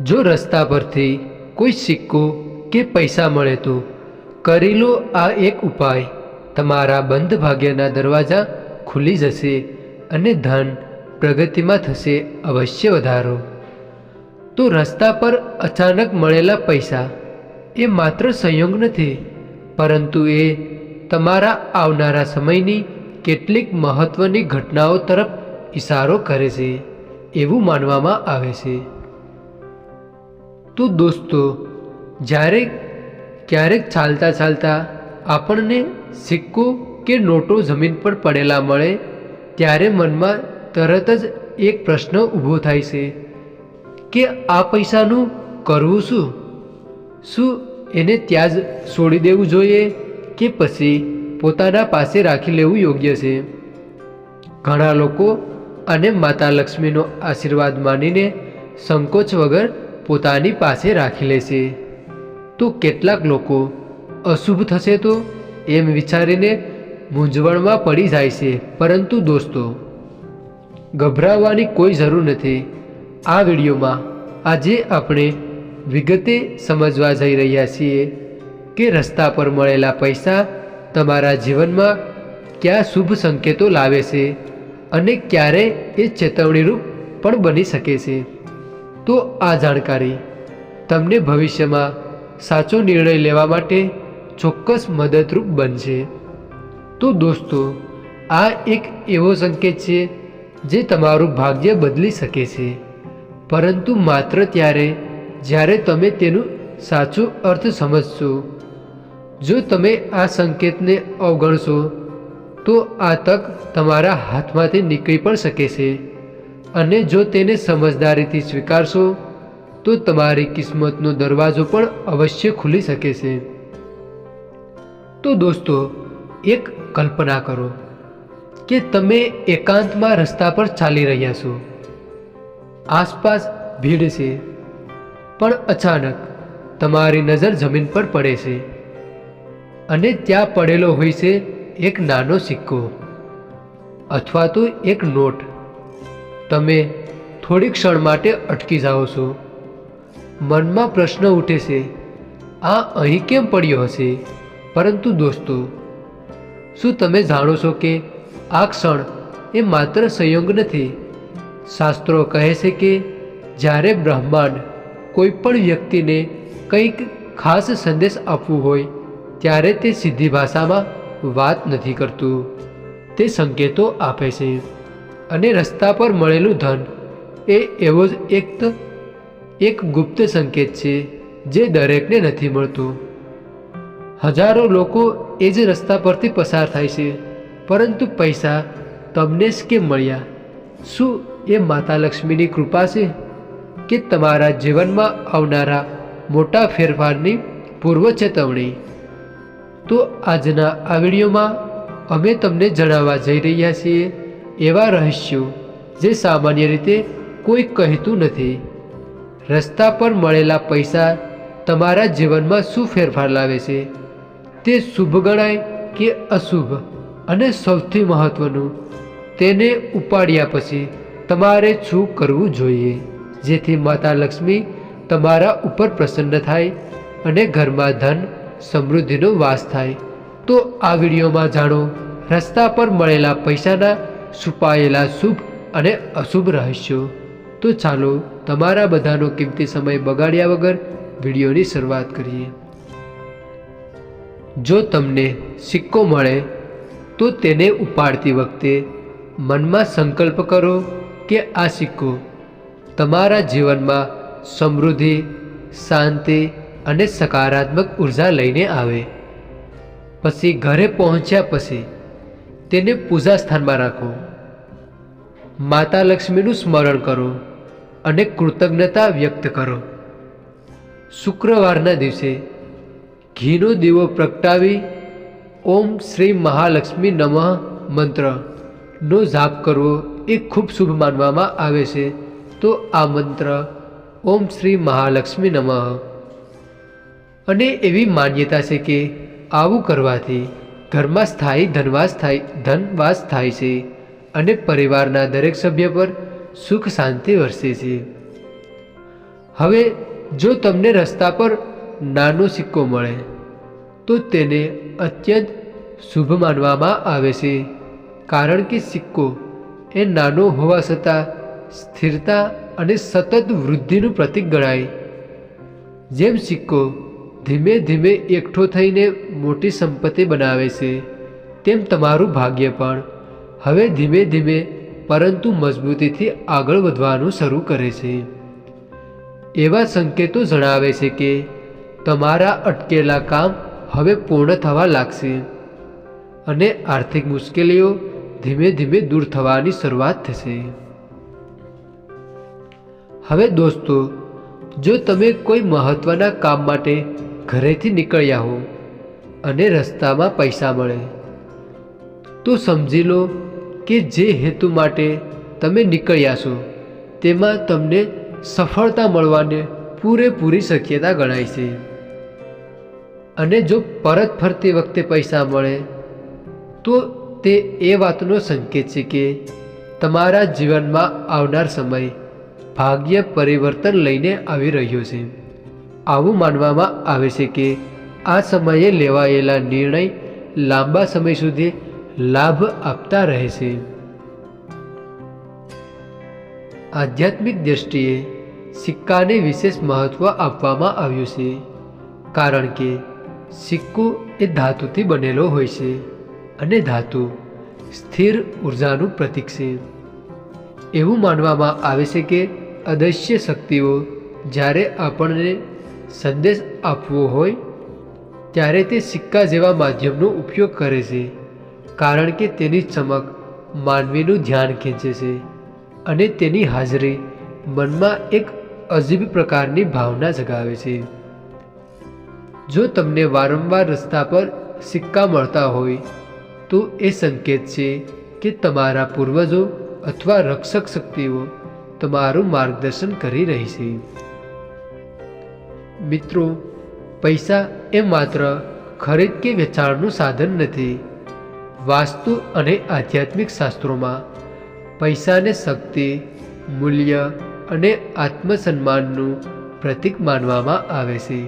જો રસ્તા પરથી કોઈ સિક્કો કે પૈસા મળે તો કરી લો આ એક ઉપાય, તમારા બંધ ભાગ્યના દરવાજા ખુલી જશે અને ધન પ્રગતિમાં થશે અવશ્ય વધારો. તો રસ્તા પર અચાનક મળેલા પૈસા એ માત્ર સંયોગ નથી, પરંતુ એ તમારા આવનારા સમયની કેટલીક મહત્ત્વની ઘટનાઓ તરફ ઇશારો કરે છે એવું માનવામાં આવે છે. તો દોસ્તો, જ્યારે ક્યારેક ચાલતા ચાલતા આપણને સિક્કો કે નોટો જમીન પર પડેલા મળે ત્યારે મનમાં તરત જ એક પ્રશ્ન ઊભો થાય છે કે આ પૈસાનું કરવું શું? શું એને ત્યાં જ છોડી દેવું જોઈએ કે પછી પોતાના પાસે રાખી લેવું યોગ્ય છે? ઘણા લોકો અને માતા લક્ષ્મીનો આશીર્વાદ માનીને સંકોચ વગર પોતાની પાસે રાખી લે છે. તો કેટલાક લોકો અશુભ થશે તો એમ વિચારીને મૂંઝવણમાં પડી જાય છે. પરંતુ દોસ્તો, ગભરાવાની કોઈ જરૂર નથી. આ વિડીયોમાં આજે આપણે વિગતે સમજવા જઈ રહ્યા છીએ કે રસ્તા પર મળેલા પૈસા તમારા જીવનમાં કયા શુભ સંકેતો લાવે છે અને ક્યારે એ ચેતવણીરૂપ પણ બની શકે છે. તો આ જાણકારી તમને ભવિષ્યમાં સાચો નિર્ણય લેવા માટે ચોક્કસ મદદરૂપ બનશે. તો દોસ્તો, આ એક એવો સંકેત છે જે તમારું ભાગ્ય બદલી શકે છે, પરંતુ માત્ર ત્યારે જ્યારે તમે તેનું સાચું અર્થ સમજશો. જો તમે આ સંકેતને અવગણશો તો આ તક તમારા હાથમાંથી નીકળી પણ શકે છે, અને જો તેને સમજદારીથી સ્વીકારશો તો તમારી કિસ્મતનો દરવાજો પણ અવશ્ય ખુલી શકે છે. તો દોસ્તો, એક કલ્પના કરો કે તમે એકાંતમાં રસ્તા પર ચાલી રહ્યા છો. આસપાસ ભીડ છે, પણ અચાનક તમારી નજર જમીન પર પડે છે અને ત્યાં પડેલો હોય છે એક નાનો સિક્કો અથવા તો એક નોટ. તમે થોડી ક્ષણ માટે અટકી જાઓ છો. મનમાં પ્રશ્ન ઉઠે છે, આ અહીં કેમ પડ્યો હશે? પરંતુ દોસ્તો, શું તમે જાણો છો કે આ ક્ષણ એ માત્ર સંયોગ નથી? શાસ્ત્રો કહે છે કે જ્યારે બ્રહ્માંડ કોઈ પણ વ્યક્તિને કંઈક ખાસ સંદેશ આપવું હોય ત્યારે તે સીધી ભાષામાં વાત નથી કરતું, તે સંકેતો આપે છે. અને રસ્તા પર મળેલું ધન એ એવો જ એક ગુપ્ત સંકેત છે જે દરેકને નથી મળતો. હજારો લોકો એ જ રસ્તા પરથી પસાર થાય છે, પરંતુ પૈસા તમને જ કેમ મળ્યા? શું એ માતા લક્ષ્મીની કૃપા છે કે તમારા જીવનમાં આવનારા મોટા ફેરફારની પૂર્વ ચેતવણી? તો આજના આ વિડીયોમાં અમે તમને જણાવવા જઈ રહ્યા છીએ એવા રહસ્યો જે સામાન્ય રીતે કોઈ કહેતું નથી. રસ્તા પર મળેલા પૈસા તમારા જીવનમાં શું ફેરફાર લાવે છે, તે શુભ ગણાય કે અશુભ, અને સૌથી મહત્ત્વનું, તેને ઉપાડ્યા પછી તમારે શું કરવું જોઈએ જેથી માતા લક્ષ્મી તમારા ઉપર પ્રસન્ન થાય અને ઘરમાં ધન સમૃદ્ધિનો વાસ થાય. તો આ વિડીયોમાં જાણો રસ્તા પર મળેલા પૈસાના છુપાયેલા શુભ અને અશુભ રહસ્યો. તો ચાલો તમારા બધાનો કિંમતી સમય બગાડ્યા વગર વિડીયોની શરૂઆત કરીએ. જો તમને સિક્કો મળે તો તેને ઉપાડતી વખતે મનમાં સંકલ્પ કરો કે આ સિક્કો તમારા જીવનમાં સમૃદ્ધિ, શાંતિ અને સકારાત્મક ઉર્જા લઈને આવે. પછી ઘરે પહોંચ્યા પછી તેને પૂજા સ્થાનમાં રાખો. માતા લક્ષ્મીનું સ્મરણ કરો અને કૃતજ્ઞતા વ્યક્ત કરો. શુક્રવારના દિવસે ઘીનો દીવો પ્રગટાવી ઓમ શ્રી મહાલક્ષ્મી નમઃ મંત્રનો જાપ કરવો એ ખૂબ શુભ માનવામાં આવે છે. તો આ મંત્ર ઓમ શ્રી મહાલક્ષ્મી નમઃ, અને એવી માન્યતા છે કે આવું કરવાથી ઘરમાં સ્થાયી ધનવાસ થાય છે અને પરિવારના દરેક સભ્ય પર સુખ શાંતિ વરસે છે. હવે જો તમને રસ્તા પર નાનો સિક્કો મળે તો તેને અત્યંત શુભ માનવામાં આવે છે, કારણ કે સિક્કો એ નાનો હોવા છતાં સ્થિરતા અને સતત વૃદ્ધિનું પ્રતીક ગણાય. જેમ સિક્કો ધીમે ધીમે એકઠો થઈને મોટી સંપત્તિ બનાવે છે, તેમ તમારું ભાગ્ય પણ હવે ધીમે ધીમે પરંતુ મજબૂતીથી આગળ વધવાનું શરૂ કરે છે. એવા સંકેતો જણાવે છે કે તમારા અટકેલા કામ હવે પૂર્ણ થવા લાગશે અને આર્થિક મુશ્કેલીઓ ધીમે ધીમે દૂર થવાની શરૂઆત થશે. હવે દોસ્તો, જો તમે કોઈ મહત્ત્વના કામ માટે ઘરેથી નીકળ્યા હો અને રસ્તામાં પૈસા મળે તો સમજી લો કે જે હેતુ માટે તમે નીકળ્યા છો તેમાં તમને સફળતા મળવાની પૂરેપૂરી શક્યતા ગણાય છે. અને જો પરત ફરતી વખતે પૈસા મળે તો તે એ વાતનો સંકેત છે કે તમારા જીવનમાં આવનાર સમય ભાગ્ય પરિવર્તન લઈને આવી રહ્યો છે. આવું માનવામાં આવે છે કે આ સમયે લેવાયેલા નિર્ણય લાંબા સમય સુધી લાભ આપતા રહે છે. આધ્યાત્મિક દ્રષ્ટિએ સિક્કાને વિશેષ મહત્ત્વ આપવામાં આવ્યું છે, કારણ કે સિક્કો એ ધાતુથી બનેલો હોય છે અને ધાતુ સ્થિર ઉર્જાનું પ્રતીક છે. એવું માનવામાં આવે છે કે અદૃશ્ય શક્તિઓ જ્યારે આપણને સંદેશ આપવો હોય ત્યારે તે સિક્કા જેવા માધ્યમનો ઉપયોગ કરે છે, કારણ કે તેની ચમક માનવીનું ધ્યાન ખેંચે છે અને તેની હાજરી મનમાં એક અજીબ પ્રકારની ભાવના જગાવે છે. જો તમને વારંવાર રસ્તા પર સિક્કા મળતા હોય તો એ સંકેત છે કે તમારા પૂર્વજો અથવા રક્ષક શક્તિઓ તમારું માર્ગદર્શન કરી રહી છે. મિત્રો, પૈસા એ માત્ર ખરીદ કે વેચાણનું સાધન નથી. વાસ્તુ અને આધ્યાત્મિક શાસ્ત્રોમાં પૈસાને શક્તિ, મૂલ્ય અને આત્મસન્માનનું પ્રતીક માનવામાં આવે છે.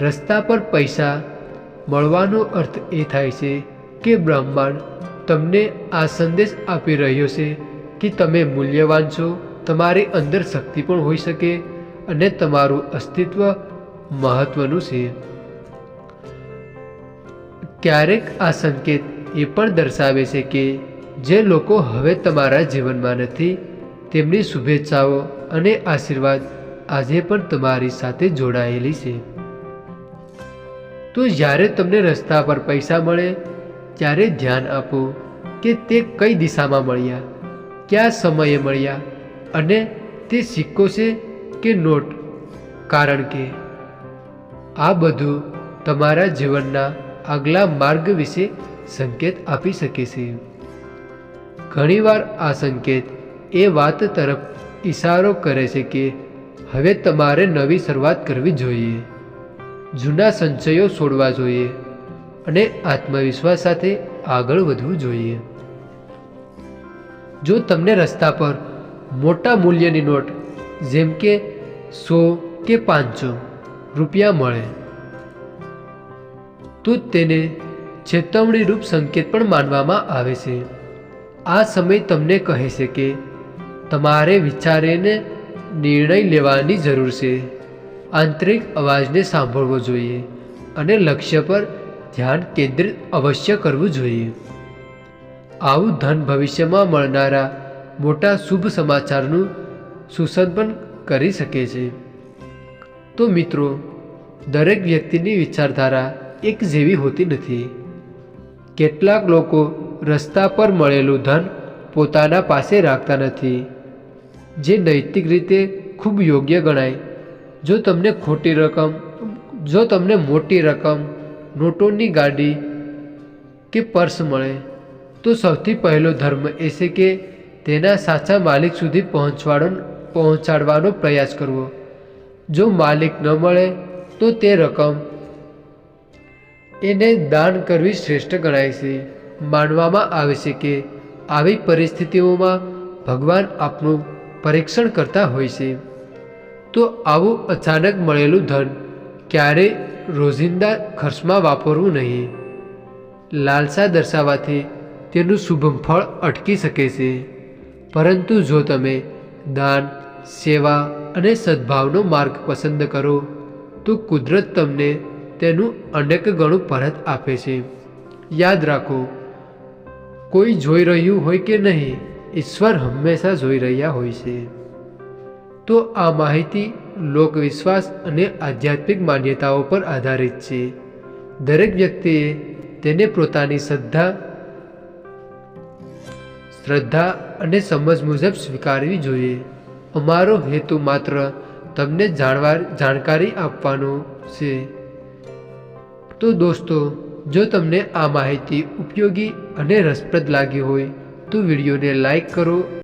રસ્તા પર પૈસા મળવાનો અર્થ એ થાય છે કે બ્રહ્માંડ તમને આ સંદેશ આપી રહ્યો છે કે તમે મૂલ્યવાન છો, તમારી અંદર શક્તિ પણ હોઈ શકે અને તમારું અસ્તિત્વ મહત્વનું છે. ક્યારેક આ સંકેત એ પણ દર્શાવે છે કે જે લોકો હવે તમારા જીવનમાં નથી તેમની શુભેચ્છાઓ અને આશીર્વાદ આજે પણ તમારી સાથે જોડાયેલી છે. તો જ્યારે તમને રસ્તા પર પૈસા મળે ત્યારે ધ્યાન આપો કે તે કઈ દિશામાં મળ્યા, કયા સમયે મળ્યા અને તે સિક્કો છે કે નોટ, કારણ કે આ બધું તમારા જીવનના આગલા માર્ગ વિશે સંકેત આપી શકે છે. ઘણીવાર આ સંકેત એ વાત તરફ ઇશારો કરે છે કે હવે તમારે નવી શરૂઆત કરવી જોઈએ, જૂના સંચયો છોડવા જોઈએ અને આત્મવિશ્વાસ સાથે આગળ વધવું જોઈએ. જો તમને રસ્તા પર મોટા મૂલ્યની નોટ જેમ કે 100 કે 500 રૂપિયા મળે તો તેને ચેતવણીરૂપ સંકેત પણ માનવામાં આવે છે. આ સમય તમને કહે છે કે તમારે વિચારીને નિર્ણય લેવાની જરૂર છે, આંતરિક અવાજને સાંભળવો જોઈએ અને લક્ષ્ય પર ધ્યાન કેન્દ્રિત અવશ્ય કરવું જોઈએ. આવું ધન ભવિષ્યમાં મળનારા મોટા શુભ સમાચારનું સૂચન પણ કરી શકે છે. તો મિત્રો, દરેક વ્યક્તિની વિચારધારા એક જેવી હોતી નથી. કેટલાક લોકો રસ્તા પર મળેલું ધન પોતાના પાસે રાખતા નથી, જે નૈતિક રીતે ખૂબ યોગ્ય ગણાય. જો તમને મોટી રકમ, નોટોની ગાડી કે પર્સ મળે તો સૌથી પહેલો ધર્મ એ છે કે તેના સાચા માલિક સુધી પહોંચાડવાનો પ્રયાસ કરવો. જો માલિક ન મળે તો તે રકમ એને દાન કરવી શ્રેષ્ઠ ગણાય છે. માનવામાં આવે છે કે આવી પરિસ્થિતિઓમાં ભગવાન આપનું પરીક્ષણ કરતા હોય છે. તો આવું અચાનક મળેલું ધન ક્યારેય રોજિંદા ખર્ચમાં વાપરવું નહીં. લાલસા દર્શાવવાથી તેનું શુભ ફળ અટકી શકે છે. પરંતુ જો તમે દાન, સેવા અને સદ્ભાવનો માર્ગ પસંદ કરો તો કુદરત તમને તેનું અનેક ગણું પરત આપે છે. યાદ રાખો, કોઈ જોઈ રહ્યું હોય કે નહીં, ઈશ્વર હંમેશા જોઈ રહ્યા હોય છે. તો આ માહિતી લોકવિશ્વાસ અને આધ્યાત્મિક માન્યતાઓ પર આધારિત છે. દરેક વ્યક્તિએ તેને પોતાની શ્રદ્ધા અને સમજ મુજબ સ્વીકારવી જોઈએ. અમારો હેતુ માત્ર તમને જાણકારી આપવાનો છે. તો દોસ્તો, જો તમને આ માહિતી ઉપયોગી અને રસપ્રદ લાગી હોય તો વિડીયોને લાઈક કરો